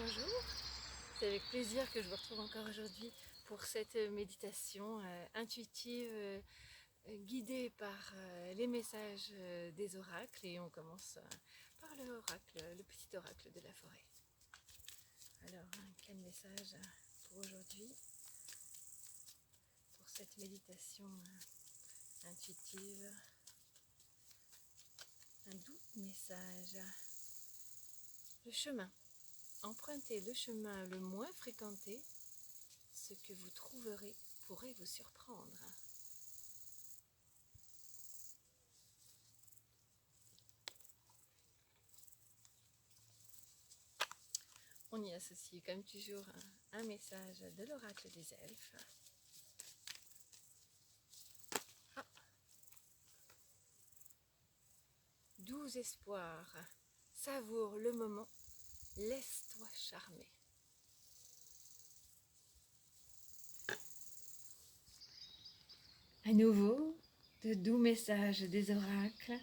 Bonjour, c'est avec plaisir que je vous retrouve encore aujourd'hui pour cette méditation intuitive guidée par les messages des oracles, et on commence par le petit oracle de la forêt. Alors, quel message pour aujourd'hui, pour cette méditation intuitive? Un doux message. Le chemin. Empruntez le chemin le moins fréquenté, ce que vous trouverez pourrait vous surprendre. On y associe comme toujours un message de l'oracle des elfes. Ah. Doux espoir, savoure le moment, laisse-toi charmer. À nouveau, de doux messages des oracles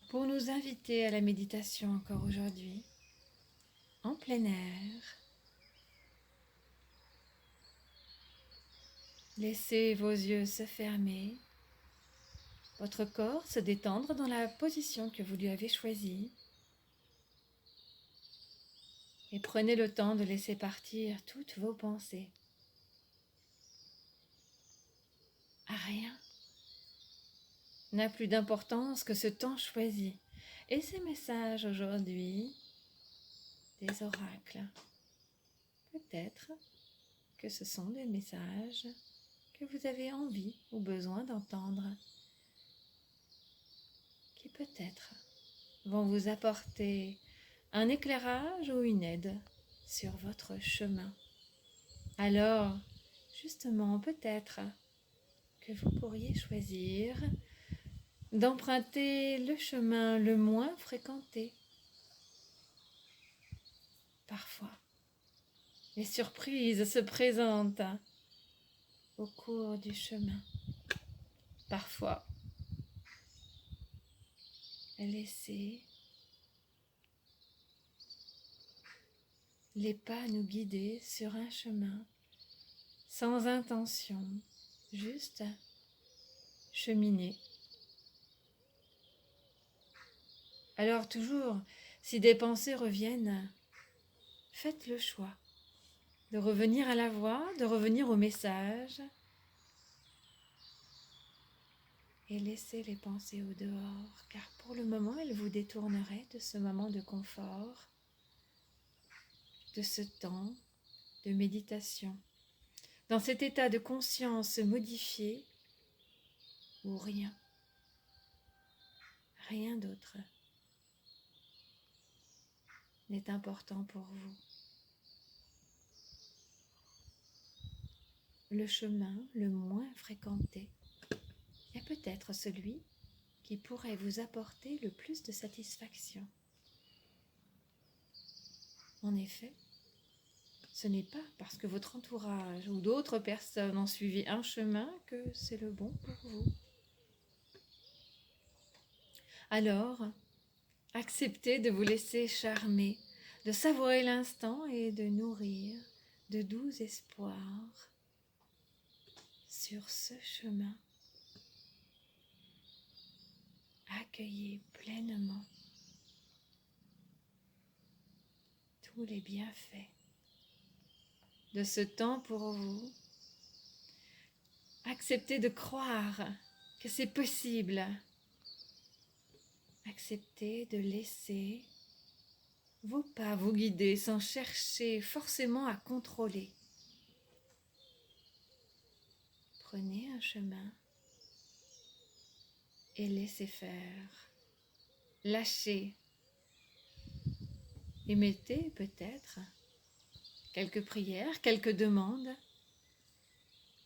pour nous inviter à la méditation encore aujourd'hui, en plein air. Laissez vos yeux se fermer, votre corps se détendre dans la position que vous lui avez choisie. Et prenez le temps de laisser partir toutes vos pensées. Rien n'a plus d'importance que ce temps choisi. Et ces messages aujourd'hui, des oracles, peut-être que ce sont des messages que vous avez envie ou besoin d'entendre, qui peut-être vont vous apporter un éclairage ou une aide sur votre chemin. Alors, justement, peut-être que vous pourriez choisir d'emprunter le chemin le moins fréquenté. Parfois, les surprises se présentent au cours du chemin. Parfois, laissez les pas nous guider sur un chemin sans intention, juste cheminer. Alors toujours, si des pensées reviennent, faites le choix de revenir à la voix, de revenir au message, et laissez les pensées au dehors, car pour le moment, elles vous détourneraient de ce moment de confort, de ce temps de méditation, dans cet état de conscience modifié où rien d'autre n'est important pour vous. Le chemin le moins fréquenté est peut-être celui qui pourrait vous apporter le plus de satisfaction. En effet, ce n'est pas parce que votre entourage ou d'autres personnes ont suivi un chemin que c'est le bon pour vous. Alors, acceptez de vous laisser charmer, de savourer l'instant et de nourrir de doux espoirs sur ce chemin. Accueillez pleinement tous les bienfaits de ce temps pour vous. Acceptez de croire que c'est possible. Acceptez de laisser vos pas vous guider sans chercher forcément à contrôler. Prenez un chemin et laissez faire. Lâchez. Et mettez peut-être quelques prières, quelques demandes,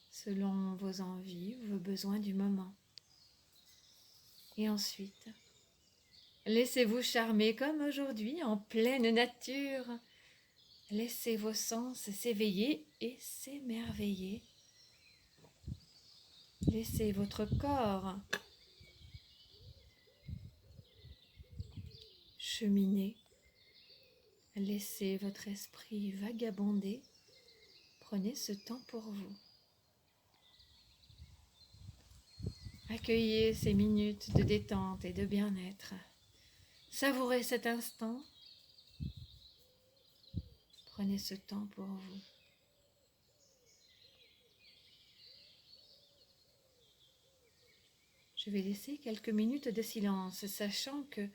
selon vos envies ou vos besoins du moment. Et ensuite, laissez-vous charmer comme aujourd'hui, en pleine nature. Laissez vos sens s'éveiller et s'émerveiller. Laissez votre corps cheminer Laissez votre esprit vagabonder. Prenez ce temps pour vous. Accueillez ces minutes de détente et de bien-être. Savourez cet instant. Prenez ce temps pour vous. Je vais laisser quelques minutes de silence, sachant que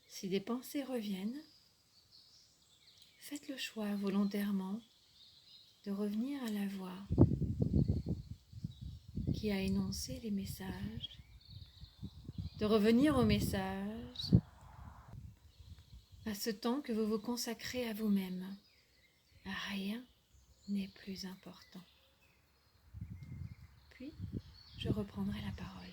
si des pensées reviennent, faites le choix volontairement de revenir à la voix qui a énoncé les messages, de revenir au message, à ce temps que vous vous consacrez à vous-même. Rien n'est plus important. Puis, je reprendrai la parole.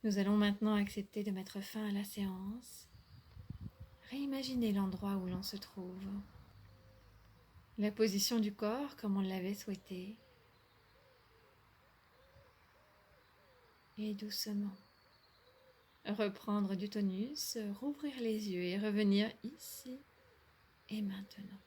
Nous allons maintenant accepter de mettre fin à la séance. Réimaginez l'endroit où l'on se trouve. La position du corps comme on l'avait souhaité. Et doucement, reprendre du tonus, rouvrir les yeux et revenir ici et maintenant.